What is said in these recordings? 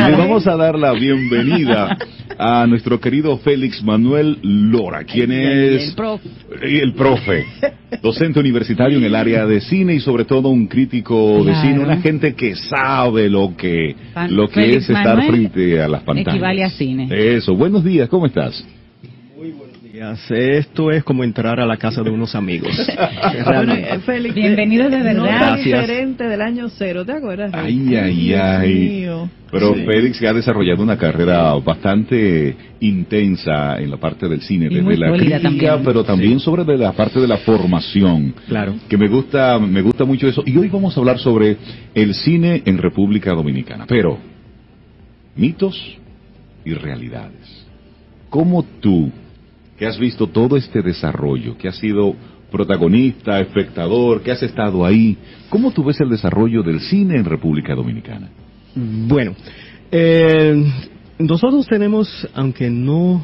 Le vamos a dar la bienvenida a nuestro querido Félix Manuel Lora, quien es el profe, docente universitario en el área de cine y sobre todo un crítico de cine, una gente que sabe lo que es estar frente a las pantallas. Equivale a cine. Eso, buenos días, ¿cómo estás? Muy buenos días. Esto es como entrar a la casa de unos amigos. Bueno, Félix, bienvenido de verdad. No tan Gracias. diferente del año cero, ¿te acuerdas? Ay. Pero sí. Félix ha desarrollado una carrera bastante intensa en la parte del cine, y desde la crítica, también. Pero también sobre de la parte de la formación. Claro. Que me gusta mucho eso. Y hoy vamos a hablar sobre el cine en República Dominicana. Pero, mitos y realidades. ¿Cómo tú, que has visto todo este desarrollo, que has sido protagonista, espectador, que has estado ahí, cómo tú ves el desarrollo del cine en República Dominicana? Bueno, nosotros tenemos, aunque no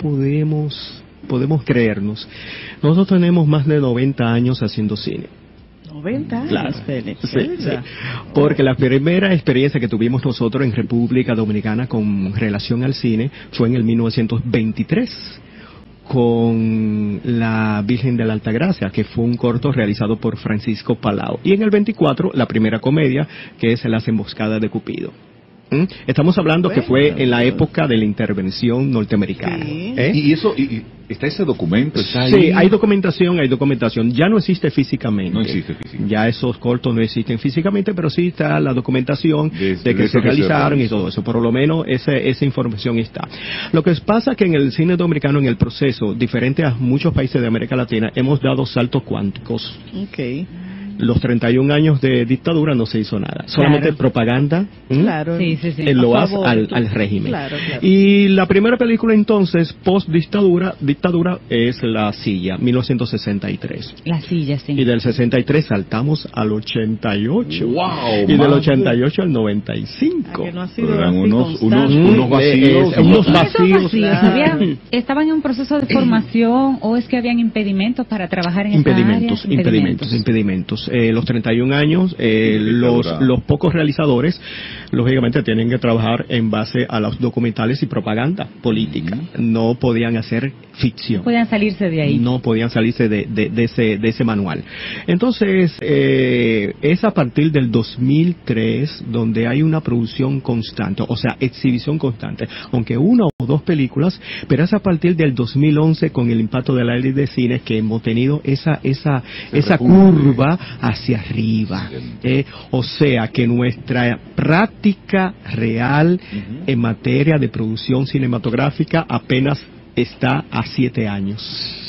podemos creernos, nosotros tenemos más de 90 años haciendo cine. 90 años, claro. Félix. Sí. Porque la primera experiencia que tuvimos nosotros en República Dominicana con relación al cine fue en el 1923. Con La Virgen de la Altagracia, que fue un corto realizado por Francisco Palau. Y en el 24, la primera comedia, que es Las Emboscadas de Cupido. Estamos hablando que fue en la época de la intervención norteamericana. Sí. Y eso, ¿está ese documento? ¿Está ahí? Sí, hay documentación. Ya no existe físicamente. No existe físicamente. Ya esos cortos no existen físicamente, pero sí está la documentación de que se realizaron y todo eso. Por lo menos esa información está. Lo que pasa es que en el cine dominicano, en el proceso, diferente a muchos países de América Latina, hemos dado saltos cuánticos. Okay. Los 31 años de dictadura no se hizo nada. Solamente propaganda claro. en loas al régimen. Claro. Y la primera película entonces, post-dictadura, es La Silla, 1963. La Silla, sí. Y del 63 saltamos al 88. ¡Wow! Y del 88 al 95. Que no ha sido unos vacíos. Unos vacíos. Claro. ¿Estaban en un proceso de formación o es que habían impedimentos para trabajar en esa área? Impedimentos. Los 31 años, los pocos realizadores, lógicamente, tienen que trabajar en base a los documentales y propaganda política. No podían hacer ficción. Podían salirse de ahí. No podían salirse de ese manual. Entonces, es a partir del 2003 donde hay una producción constante, o sea, exhibición constante, aunque una o dos películas, pero es a partir del 2011 con el impacto de la ley de cine que hemos tenido esa curva hacia arriba. O sea que nuestra práctica real en materia de producción cinematográfica apenas está a 7 años.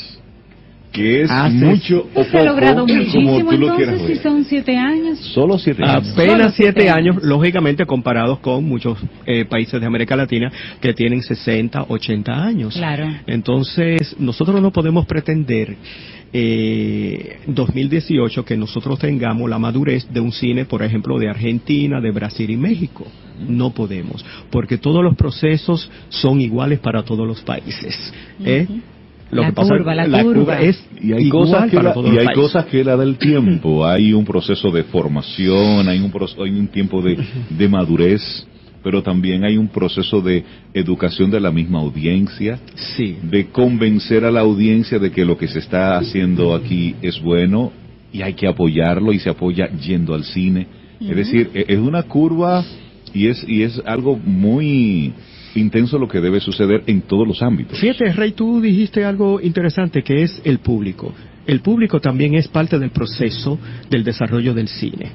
Que es mucho o poco, se ha logrado muchísimo, como tú lo quieras ver. Si son 7 años. Solo 7 años. Apenas 7 años, lógicamente comparados con muchos países de América Latina que tienen 60, 80 años. Claro. Entonces, nosotros no podemos pretender 2018 que nosotros tengamos la madurez de un cine, por ejemplo, de Argentina, de Brasil y México. No podemos, porque todos los procesos son iguales para todos los países. Lo la que pasa curva, la curva es y hay igual cosas que para todos los países. Cosas que la da el tiempo. Hay un proceso de formación, hay un tiempo de madurez, pero también hay un proceso de educación de la misma audiencia, de convencer a la audiencia de que lo que se está haciendo aquí es bueno y hay que apoyarlo, y se apoya yendo al cine. Es decir, es una curva y es algo muy intenso lo que debe suceder en todos los ámbitos. Fíjate, Rey, tú dijiste algo interesante, que es el público. El público también es parte del proceso del desarrollo del cine.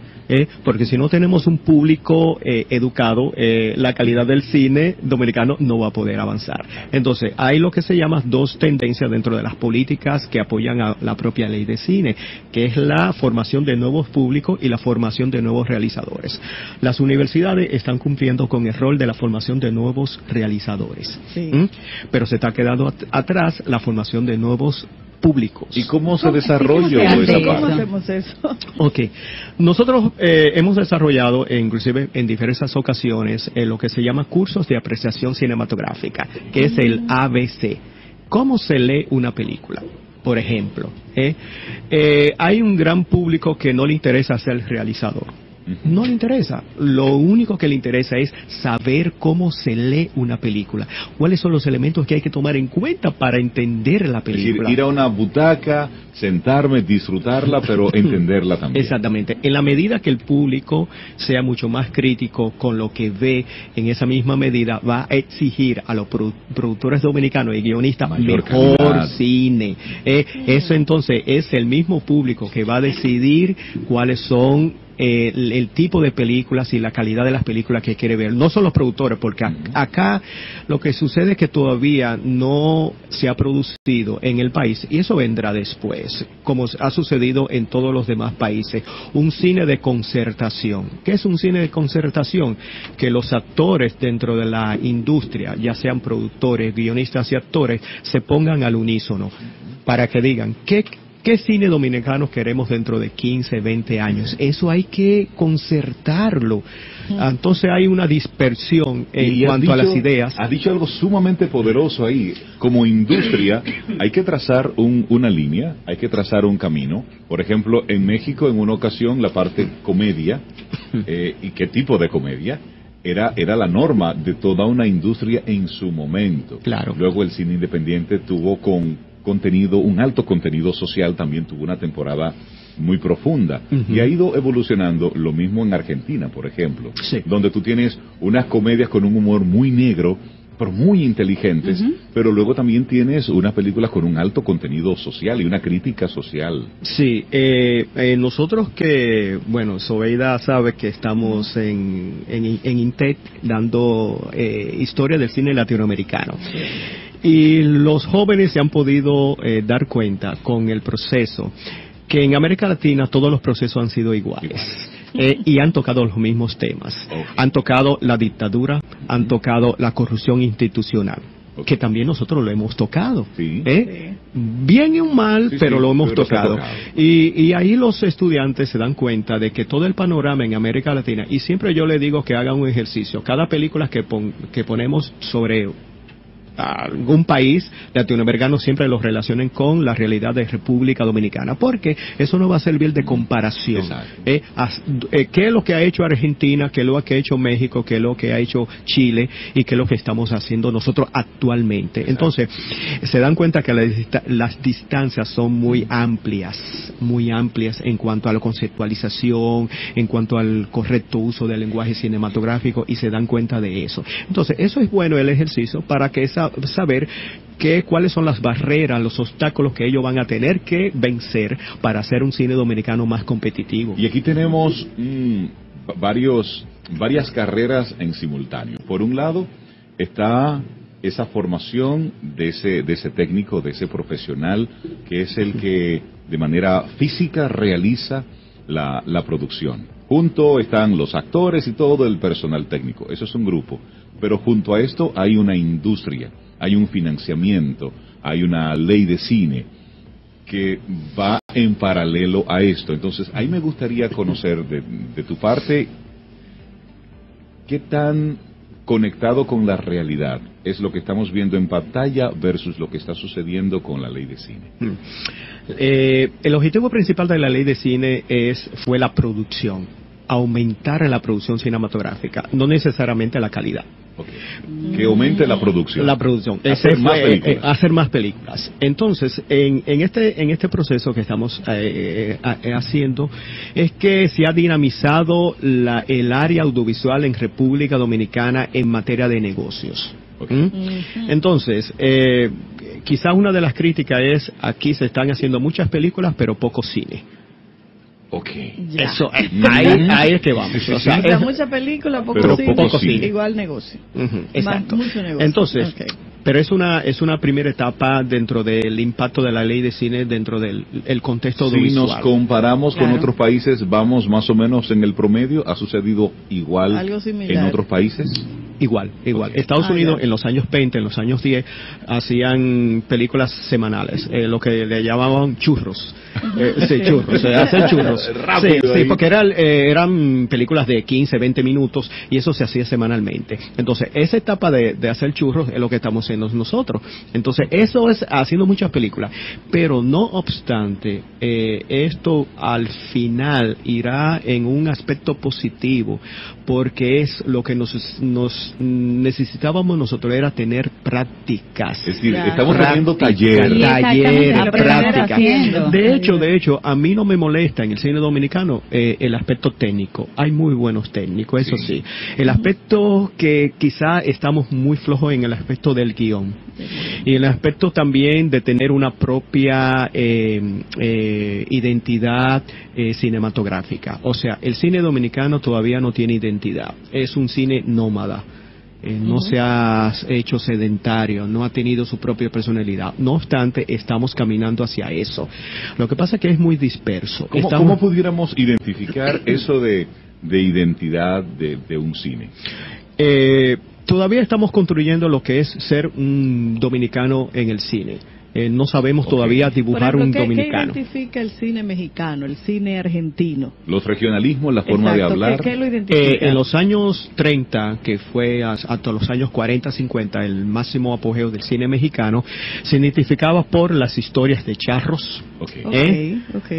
Porque si no tenemos un público educado, la calidad del cine dominicano no va a poder avanzar. Entonces, hay lo que se llama dos tendencias dentro de las políticas que apoyan a la propia ley de cine, que es la formación de nuevos públicos y la formación de nuevos realizadores. Las universidades están cumpliendo con el rol de la formación de nuevos realizadores. Pero se está quedando atrás la formación de nuevos públicos. ¿Y cómo se desarrolla esa parte? ¿Cómo hacemos eso? Ok. Nosotros hemos desarrollado, inclusive en diversas ocasiones, lo que se llama cursos de apreciación cinematográfica, que es el ABC. ¿Cómo se lee una película? Por ejemplo, hay un gran público que no le interesa ser realizador. No le interesa. Lo único que le interesa es saber cómo se lee una película. ¿Cuáles son los elementos que hay que tomar en cuenta para entender la película? Es decir, ir a una butaca, sentarme, disfrutarla, pero entenderla también. Exactamente. En la medida que el público sea mucho más crítico con lo que ve, en esa misma medida va a exigir a los productores dominicanos y guionistas mejor calidad. Cine. Eso entonces es el mismo público que va a decidir cuáles son el tipo de películas y la calidad de las películas que quiere ver. No son los productores, porque acá lo que sucede es que todavía no se ha producido en el país, y eso vendrá después, como ha sucedido en todos los demás países, un cine de concertación. ¿Qué es un cine de concertación? Que los actores dentro de la industria, ya sean productores, guionistas y actores, se pongan al unísono para que digan ¿qué cine dominicano queremos dentro de 15, 20 años? Eso hay que concertarlo. Entonces hay una dispersión en cuanto a las ideas. Has dicho algo sumamente poderoso ahí. Como industria hay que trazar una línea, hay que trazar un camino. Por ejemplo, en México en una ocasión la parte comedia, ¿y qué tipo de comedia? Era la norma de toda una industria en su momento. Claro. Luego el cine independiente tuvo un alto contenido social, también tuvo una temporada muy profunda y ha ido evolucionando. Lo mismo en Argentina, por ejemplo, donde tú tienes unas comedias con un humor muy negro, pero muy inteligentes, pero luego también tienes unas películas con un alto contenido social y una crítica social. Sí, nosotros Sobeida sabe que estamos en INTEC dando historia del cine latinoamericano. Y los jóvenes se han podido dar cuenta con el proceso que en América Latina todos los procesos han sido iguales. Y han tocado los mismos temas. Han tocado la dictadura, han tocado la corrupción institucional, que también nosotros lo hemos tocado. Bien y mal, pero lo hemos tocado. Y ahí los estudiantes se dan cuenta de que todo el panorama en América Latina, y siempre yo les digo que hagan un ejercicio, cada película que ponemos sobre algún país latinoamericano siempre lo relacionen con la realidad de República Dominicana, porque eso no va a servir de comparación. ¿Qué es lo que ha hecho Argentina? ¿Qué es lo que ha hecho México? ¿Qué es lo que ha hecho Chile? ¿Y qué es lo que estamos haciendo nosotros actualmente? Entonces, se dan cuenta que las distancias son muy amplias en cuanto a la conceptualización, en cuanto al correcto uso del lenguaje cinematográfico, y se dan cuenta de eso. Entonces, eso es bueno el ejercicio para que saber cuáles son las barreras, los obstáculos que ellos van a tener que vencer para hacer un cine dominicano más competitivo. Y aquí tenemos varias carreras en simultáneo. Por un lado está esa formación de ese técnico, de ese profesional, que es el que de manera física realiza la producción. Junto están los actores y todo el personal técnico. Eso es un grupo. Pero junto a esto hay una industria, hay un financiamiento, hay una ley de cine que va en paralelo a esto. Entonces, ahí me gustaría conocer de tu parte qué tan conectado con la realidad es lo que estamos viendo en pantalla versus lo que está sucediendo con la ley de cine. El objetivo principal de la ley de cine fue la producción, aumentar la producción cinematográfica, no necesariamente la calidad. Que aumente la producción. Hacer más películas. Entonces, en este proceso que estamos haciendo, es que se ha dinamizado el área audiovisual en República Dominicana en materia de negocios. Entonces, quizás una de las críticas es, aquí se están haciendo muchas películas, pero poco cine. Eso, ahí es que vamos. O sea, mucha película, poco cine. Igual negocio. Exacto. Mucho negocio. Entonces, pero es una primera etapa dentro del impacto de la ley de cine dentro del contexto audiovisual. Si nos comparamos con otros países, vamos más o menos en el promedio. ¿Ha sucedido igual en otros países? Igual. Okay. Estados Unidos en los años 20, en los años 10, hacían películas semanales, lo que le llamaban churros. Churros, hacer churros. Sí, porque eran películas de 15, 20 minutos y eso se hacía semanalmente. Entonces, esa etapa de hacer churros es lo que estamos haciendo nosotros. Entonces, eso es haciendo muchas películas. Pero no obstante, esto al final irá en un aspecto positivo, porque es lo que nos necesitábamos nosotros, era tener prácticas. Es decir, estamos haciendo talleres, prácticas. De hecho, a mí no me molesta en el cine dominicano el aspecto técnico. Hay muy buenos técnicos, eso sí. El aspecto que quizá estamos muy flojos en el aspecto del guión. Y el aspecto también de tener una propia identidad cinematográfica. O sea, el cine dominicano todavía no tiene identidad. Es un cine nómada. No se ha hecho sedentario, no ha tenido su propia personalidad. No obstante, estamos caminando hacia eso. Lo que pasa es que es muy disperso. ¿Cómo pudiéramos identificar eso de identidad de un cine? Todavía estamos construyendo lo que es ser un dominicano en el cine. No sabemos todavía dibujar un dominicano. ¿Qué identifica el cine mexicano, el cine argentino? Los regionalismos, la forma de hablar. ¿Qué lo identifica? En los años 30, que fue hasta los años 40, 50, el máximo apogeo del cine mexicano, se identificaba por las historias de charros,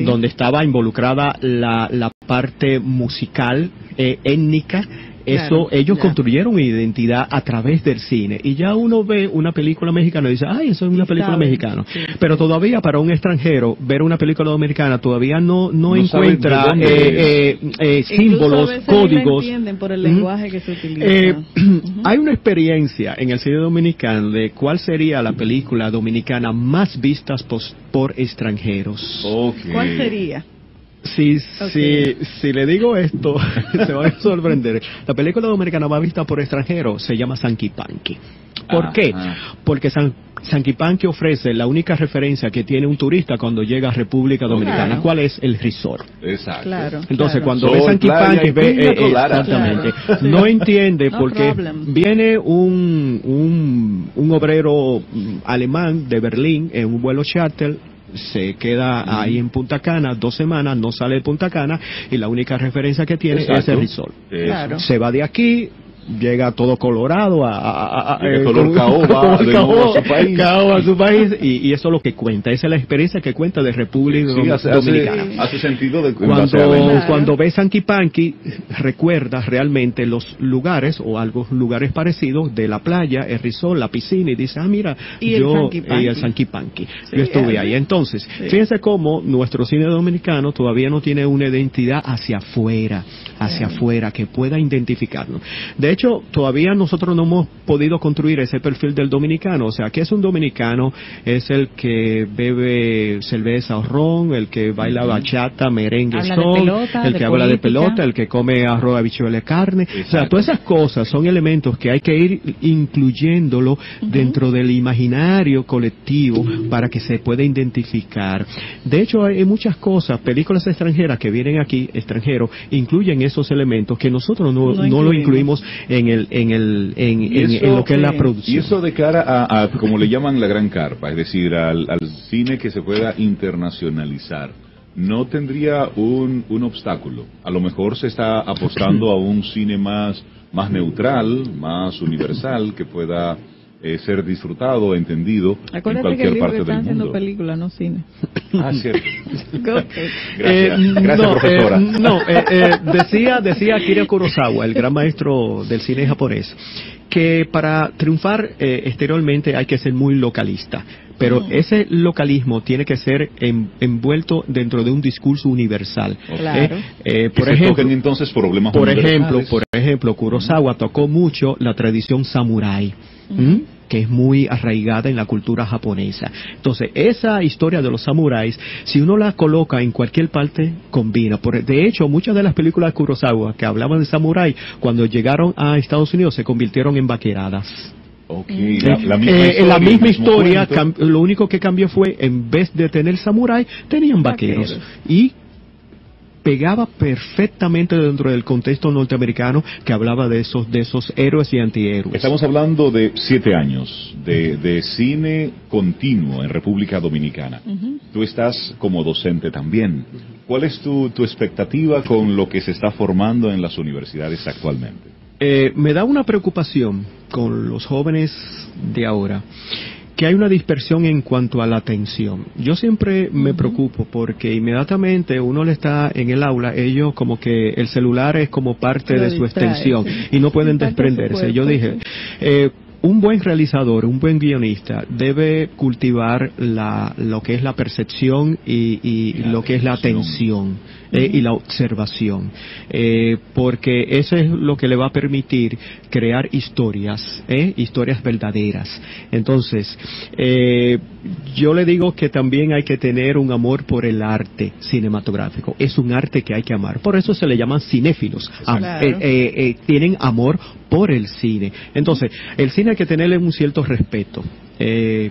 donde estaba involucrada la parte musical, étnica. Eso, ellos construyeron una identidad a través del cine. Y ya uno ve una película mexicana y dice, ay, eso es una película mexicana. Sí. Pero todavía para un extranjero, ver una película dominicana todavía no encuentra símbolos, códigos. No entienden por el lenguaje que se utiliza. Hay una experiencia en el cine dominicano de cuál sería la película dominicana más vista por extranjeros. ¿Cuál sería? Si le digo esto, se van a sorprender. La película dominicana más vista por extranjeros se llama Sanky Panky. ¿Por qué? Porque Sanky Panky ofrece la única referencia que tiene un turista cuando llega a República Dominicana. Claro. ¿Cuál es? El resort. Exacto. Claro, entonces, cuando ve Sanky Panky, exactamente. No entiende porque viene un obrero alemán de Berlín en un vuelo charter, se queda ahí en Punta Cana 2 semanas, no sale de Punta Cana y la única referencia que tiene es el resort. Claro. Se va de aquí, llega todo colorado a su país y eso es lo que cuenta, esa es la experiencia que cuenta de República Dominicana. Hace sentido de cuando ves Sanky Panky recuerda realmente los lugares o algo lugares parecidos de la playa, el resort, la piscina y dice, mira, el Sanky Panky. Yo estuve ahí. Entonces, fíjense cómo nuestro cine dominicano todavía no tiene una identidad hacia afuera que pueda identificarnos. De hecho, todavía nosotros no hemos podido construir ese perfil del dominicano. O sea, ¿qué es un dominicano? Es el que bebe cerveza o ron, el que baila bachata, merengue, el que habla de pelota, el que come arroz, habichuela, carne. Exacto. O sea, todas esas cosas son elementos que hay que ir incluyéndolo dentro del imaginario colectivo para que se pueda identificar. De hecho, hay muchas cosas, películas extranjeras que vienen aquí, extranjeros, incluyen esos elementos que nosotros no lo incluimos en lo que es la producción. Y eso de cara a como le llaman la gran carpa, es decir, al cine que se pueda internacionalizar, ¿no tendría un obstáculo? A lo mejor se está apostando a un cine más neutral, más universal, que pueda ser disfrutado, entendido en cualquier parte del mundo. Haciendo películas, no cine. Cierto. Gracias, profesora. Decía Akira Kurosawa, el gran maestro del cine japonés, que para triunfar exteriormente hay que ser muy localista. Pero ese localismo tiene que ser envuelto dentro de un discurso universal. Claro. Por ejemplo, entonces problemas por ejemplo, Kurosawa tocó mucho la tradición samurái, que es muy arraigada en la cultura japonesa. Entonces, esa historia de los samuráis, si uno la coloca en cualquier parte, combina. De hecho, muchas de las películas de Kurosawa que hablaban de samurái, cuando llegaron a Estados Unidos, se convirtieron en vaqueradas. La misma historia, lo único que cambió fue, en vez de tener samurái, tenían vaqueros. Y pegaba perfectamente dentro del contexto norteamericano que hablaba de esos héroes y antihéroes. Estamos hablando de 7 años de cine continuo en República Dominicana. Tú estás como docente también. ¿Cuál es tu expectativa con lo que se está formando en las universidades actualmente? Me da una preocupación con los jóvenes de ahora, que hay una dispersión en cuanto a la atención. Yo siempre me preocupo porque inmediatamente uno le está en el aula, ellos como que el celular es como parte de su extensión y no pueden desprenderse. Yo dije, un buen realizador, un buen guionista debe cultivar lo que es la percepción y lo que es la atención y la observación, porque eso es lo que le va a permitir crear historias verdaderas. Entonces, yo le digo que también hay que tener un amor por el arte cinematográfico. Es un arte que hay que amar. Por eso se le llaman cinéfilos. Claro. Tienen amor por el cine. Entonces, el cine hay que tenerle un cierto respeto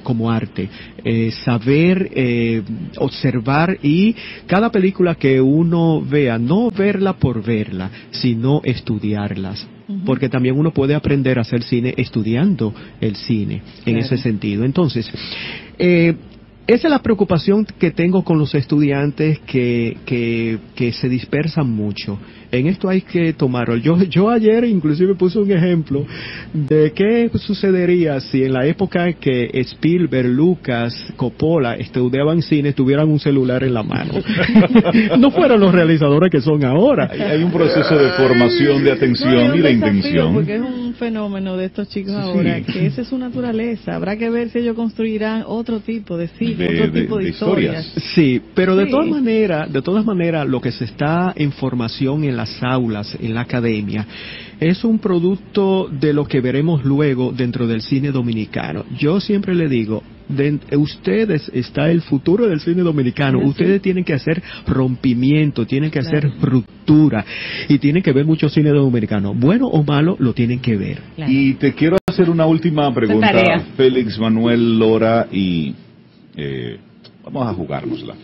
como arte, saber observar, y cada película que uno vea, no verla por verla, sino estudiarlas. Porque también uno puede aprender a hacer cine estudiando el cine, en ese sentido. Entonces, esa es la preocupación que tengo con los estudiantes que se dispersan mucho. En esto hay que tomarlo. Yo ayer inclusive puse un ejemplo de qué sucedería si en la época que Spielberg, Lucas, Coppola estudiaban cine, tuvieran un celular en la mano. No fueran los realizadores que son ahora. Hay un proceso de formación, de atención y de intención. Porque es un fenómeno de estos chicos ahora, que esa es su naturaleza. Habrá que ver si ellos construirán otro tipo de cine, otro tipo de historias. Sí, pero de todas maneras, lo que se está en formación en las aulas, en la academia, es un producto de lo que veremos luego dentro del cine dominicano. Yo siempre le digo, ustedes está el futuro del cine dominicano. Ustedes tienen que hacer rompimiento, tienen que hacer ruptura, y tienen que ver mucho cine dominicano, bueno o malo, lo tienen que ver. Y te quiero hacer una última pregunta, Félix Manuel Lora, y vamos a jugárnosla.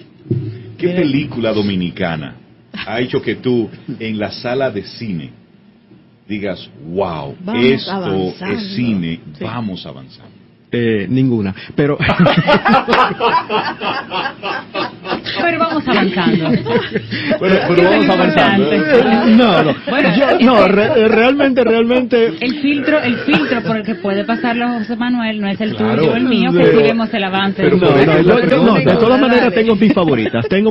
¿Qué película dominicana ha hecho que tú en la sala de cine digas, wow, esto es cine, vamos avanzando? Ninguna, pero pero vamos avanzando. pero vamos avanzando. Realmente el filtro por el que puede pasarlo José Manuel no es el tuyo o el mío, que sí vemos el avance. De todas maneras tengo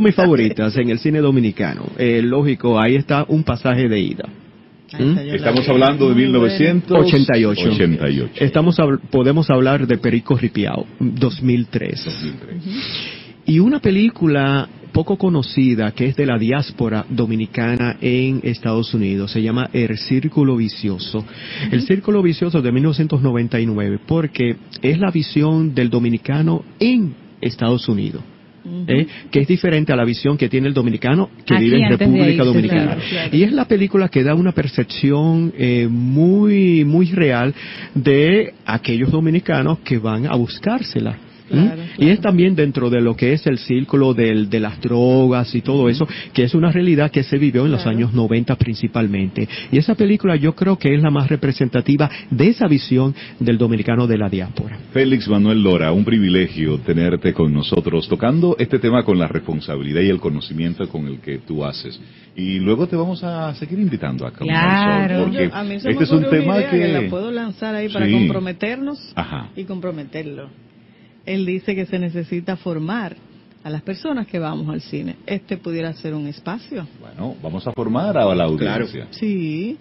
mis favoritas en el cine dominicano. Lógico, ahí está Un pasaje de ida. Estamos hablando de 1988. Podemos hablar de Perico Ripiao, 2003. Y una película poco conocida que es de la diáspora dominicana en Estados Unidos, se llama El Círculo Vicioso. El Círculo Vicioso de 1999, porque es la visión del dominicano en Estados Unidos. Que es diferente a la visión que tiene el dominicano que aquí vive en República Dominicana. Claro. Y es la película que da una percepción muy real de aquellos dominicanos que van a buscársela. Claro. Y es también dentro de lo que es el círculo de las drogas y todo eso, que es una realidad que se vivió en los años 90 principalmente. Y esa película yo creo que es la más representativa de esa visión del dominicano de la diáspora. Félix Manuel Lora, un privilegio tenerte con nosotros, tocando este tema con la responsabilidad y el conocimiento con el que tú haces. Y luego te vamos a seguir invitando a Camino Sol, porque a mí se este es un tema que la puedo lanzar ahí para comprometernos y comprometerlo. Él dice que se necesita formar a las personas que vamos al cine. Pudiera ser un espacio. Bueno, vamos a formar a la audiencia. Claro. Sí,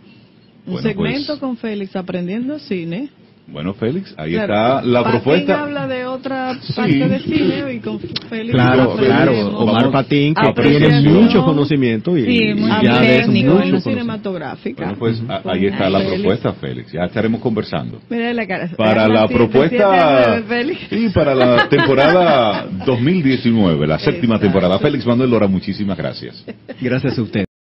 un segmento con Félix aprendiendo cine. Bueno, Félix, ahí está la propuesta. Patín habla de otra parte de cine y con Félix. Claro, Omar Patín, que tiene mucho conocimiento y ya de eso mucho cinematográfica. Bueno, pues ahí está la propuesta, Félix. Ya estaremos conversando. Mira la cara. Para la propuesta y para la temporada 2019, la séptima temporada. Félix Manuel Lora, muchísimas gracias. Gracias a usted.